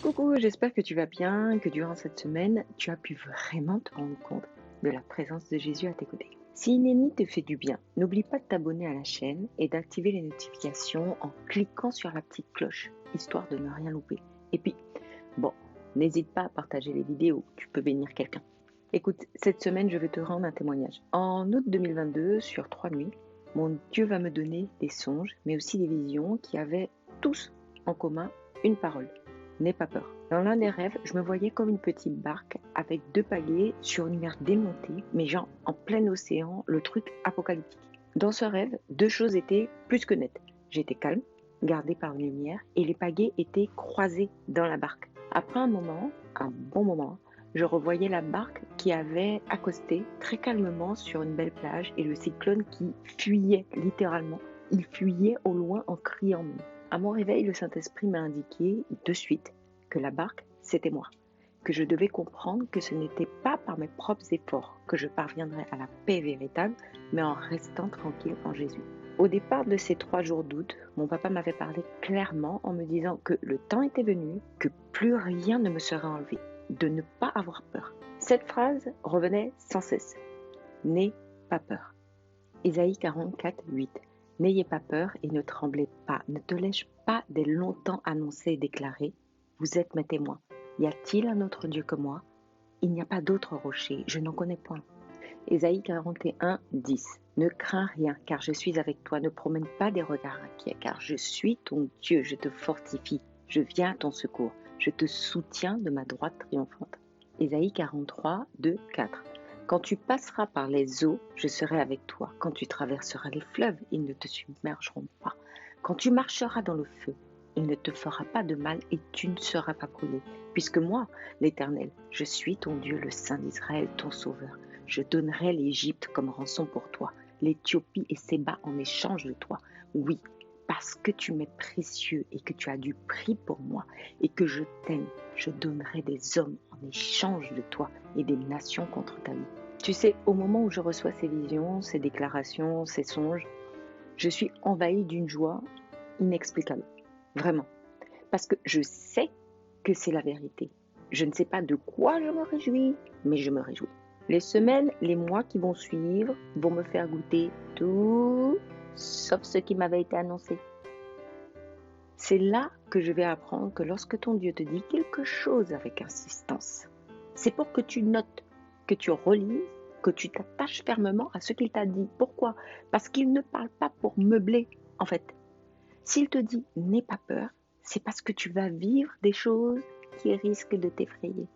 Coucou, j'espère que tu vas bien, que durant cette semaine, tu as pu vraiment te rendre compte de la présence de Jésus à tes côtés. Si une ennemi te fait du bien, n'oublie pas de t'abonner à la chaîne et d'activer les notifications en cliquant sur la petite cloche, histoire de ne rien louper. Et puis, n'hésite pas à partager les vidéos, tu peux bénir quelqu'un. Écoute, cette semaine, je vais te rendre un témoignage. En août 2022, sur 3 nuits, mon Dieu va me donner des songes, mais aussi des visions qui avaient tous en commun une parole. N'aie pas peur. Dans l'un des rêves, je me voyais comme une petite barque avec 2 pagaies sur une mer démontée, mais genre en plein océan, le truc apocalyptique. Dans ce rêve, 2 choses étaient plus que nettes. J'étais calme, gardée par une lumière, et les pagaies étaient croisées dans la barque. Après un bon moment, je revoyais la barque qui avait accosté très calmement sur une belle plage et le cyclone qui fuyait littéralement. Il fuyait au loin en criant. À mon réveil, le Saint-Esprit m'a indiqué de suite que la barque, c'était moi, que je devais comprendre que ce n'était pas par mes propres efforts que je parviendrais à la paix véritable, mais en restant tranquille en Jésus. Au départ de ces 3 jours d'août, mon papa m'avait parlé clairement en me disant que le temps était venu, que plus rien ne me serait enlevé, de ne pas avoir peur. Cette phrase revenait sans cesse. N'aie pas peur. Ésaïe 44, 8. N'ayez pas peur et ne tremblez pas. Ne te laisse pas dès longtemps annoncer et déclarer. Vous êtes mes témoins. Y a-t-il un autre Dieu que moi? Il n'y a pas d'autre rocher. Je n'en connais point. Ésaïe 41, 10. Ne crains rien, car je suis avec toi. Ne promène pas des regards inquiets, car je suis ton Dieu. Je te fortifie. Je viens à ton secours. Je te soutiens de ma droite triomphante. Ésaïe 43, 2, 4. Quand tu passeras par les eaux, je serai avec toi. Quand tu traverseras les fleuves, ils ne te submergeront pas. Quand tu marcheras dans le feu, il ne te fera pas de mal et tu ne seras pas brûlé. Puisque moi, l'Éternel, je suis ton Dieu, le Saint d'Israël, ton Sauveur. Je donnerai l'Égypte comme rançon pour toi, l'Éthiopie et Séba en échange de toi. Oui, parce que tu m'es précieux et que tu as du prix pour moi et que je t'aime, je donnerai des hommes en échange de toi et des nations contre ta vie. Tu sais, au moment où je reçois ces visions, ces déclarations, ces songes, je suis envahie d'une joie inexplicable. Vraiment. Parce que je sais que c'est la vérité. Je ne sais pas de quoi je me réjouis, mais je me réjouis. Les semaines, les mois qui vont suivre vont me faire goûter tout, sauf ce qui m'avait été annoncé. C'est là que je vais apprendre que lorsque ton Dieu te dit quelque chose avec insistance, c'est pour que tu notes, que tu relises, que tu t'attaches fermement à ce qu'il t'a dit. Pourquoi? Parce qu'il ne parle pas pour meubler, en fait. S'il te dit « n'aie pas peur », c'est parce que tu vas vivre des choses qui risquent de t'effrayer.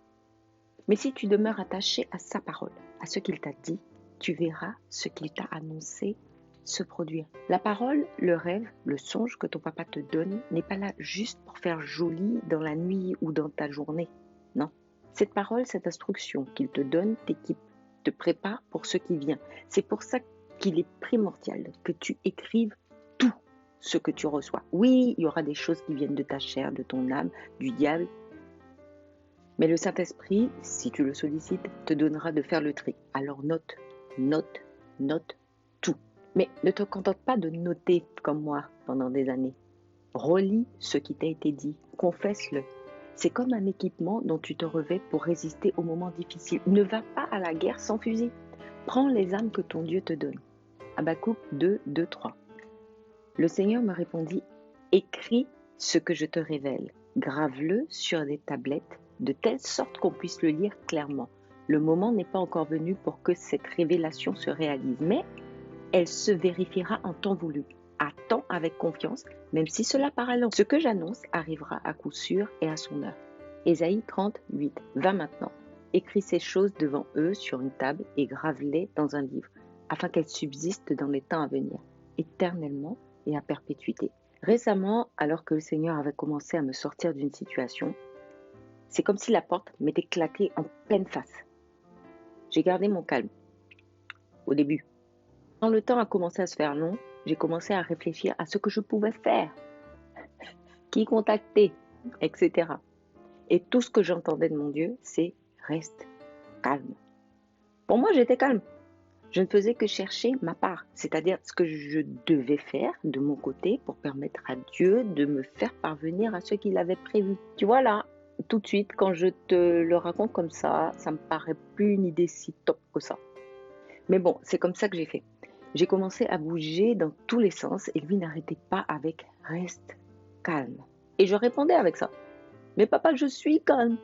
Mais si tu demeures attaché à sa parole, à ce qu'il t'a dit, tu verras ce qu'il t'a annoncé se produire. La parole, le rêve, le songe que ton papa te donne n'est pas là juste pour faire joli dans la nuit ou dans ta journée. Non. Cette parole, cette instruction qu'il te donne, t'équipe, te prépare pour ce qui vient. C'est pour ça qu'il est primordial que tu écrives tout ce que tu reçois. Oui, il y aura des choses qui viennent de ta chair, de ton âme, du diable. Mais le Saint-Esprit, si tu le sollicites, te donnera de faire le tri. Alors note tout. Mais ne te contente pas de noter comme moi pendant des années. Relis ce qui t'a été dit, confesse-le. C'est comme un équipement dont tu te revêts pour résister aux moments difficiles. Ne va pas à la guerre sans fusil. Prends les armes que ton Dieu te donne. Habakkuk 2, 2, 3. Le Seigneur me répondit, écris ce que je te révèle, grave-le sur des tablettes, de telle sorte qu'on puisse le lire clairement. Le moment n'est pas encore venu pour que cette révélation se réalise, mais elle se vérifiera en temps voulu. Attends avec confiance, même si cela paraît long. Ce que j'annonce arrivera à coup sûr et à son heure. Ésaïe 30, 8. Va maintenant. Écris ces choses devant eux sur une table et grave-les dans un livre, afin qu'elles subsistent dans les temps à venir, éternellement et à perpétuité. Récemment, alors que le Seigneur avait commencé à me sortir d'une situation, c'est comme si la porte m'était claquée en pleine face. J'ai gardé mon calme. Au début. Quand le temps a commencé à se faire long, j'ai commencé à réfléchir à ce que je pouvais faire, qui contacter, etc. Et tout ce que j'entendais de mon Dieu, c'est « reste calme ». Pour moi, j'étais calme. Je ne faisais que chercher ma part, c'est-à-dire ce que je devais faire de mon côté pour permettre à Dieu de me faire parvenir à ce qu'il avait prévu. Tu vois là, tout de suite, quand je te le raconte comme ça me paraît plus une idée si top que ça. Mais bon, c'est comme ça que j'ai fait. J'ai commencé à bouger dans tous les sens et lui n'arrêtait pas avec « reste calme ». Et je répondais avec ça. « Mais papa, je suis calme ».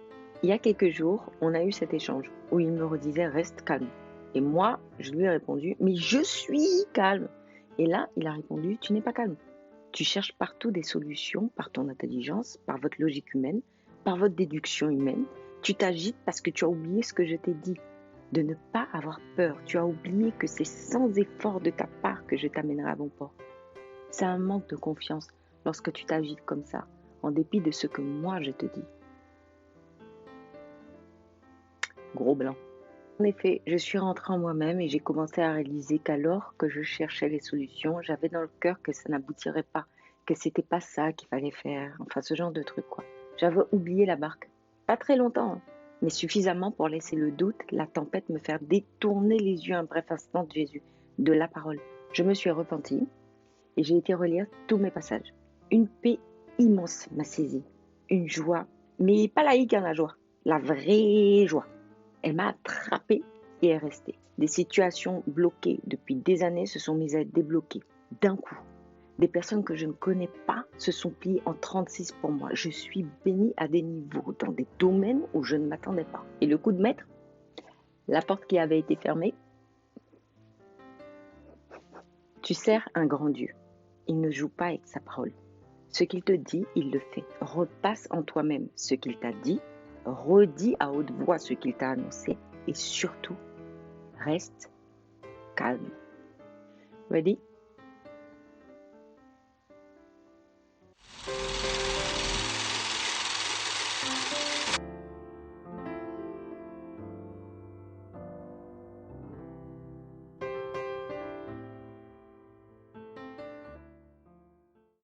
Il y a quelques jours, on a eu cet échange où il me redisait « reste calme ». Et moi, je lui ai répondu « mais je suis calme ». Et là, il a répondu « tu n'es pas calme. Tu cherches partout des solutions par ton intelligence, par votre logique humaine, par votre déduction humaine. Tu t'agites parce que tu as oublié ce que je t'ai dit. De ne pas avoir peur. Tu as oublié que c'est sans effort de ta part que je t'amènerai à bon port. C'est un manque de confiance lorsque tu t'agites comme ça, en dépit de ce que moi je te dis. » Gros blanc. En effet, je suis rentrée en moi-même et j'ai commencé à réaliser qu'alors que je cherchais les solutions, j'avais dans le cœur que ça n'aboutirait pas, que c'était pas ça qu'il fallait faire, enfin ce genre de truc quoi. J'avais oublié la barque. Pas très longtemps, hein, mais suffisamment pour laisser le doute, la tempête me faire détourner les yeux un bref instant de Jésus, de la parole. Je me suis repentie et j'ai été relire tous mes passages. Une paix immense m'a saisie, une joie, mais pas laïque la joie, la vraie joie. Elle m'a attrapée et est restée. Des situations bloquées depuis des années se sont mises à être débloquées d'un coup. Des personnes que je ne connais pas se sont pliées en 36 pour moi. Je suis bénie à des niveaux, dans des domaines où je ne m'attendais pas. Et le coup de maître, la porte qui avait été fermée, tu sers un grand Dieu. Il ne joue pas avec sa parole. Ce qu'il te dit, il le fait. Repasse en toi-même ce qu'il t'a dit, redis à haute voix ce qu'il t'a annoncé et surtout, reste calme. Ready?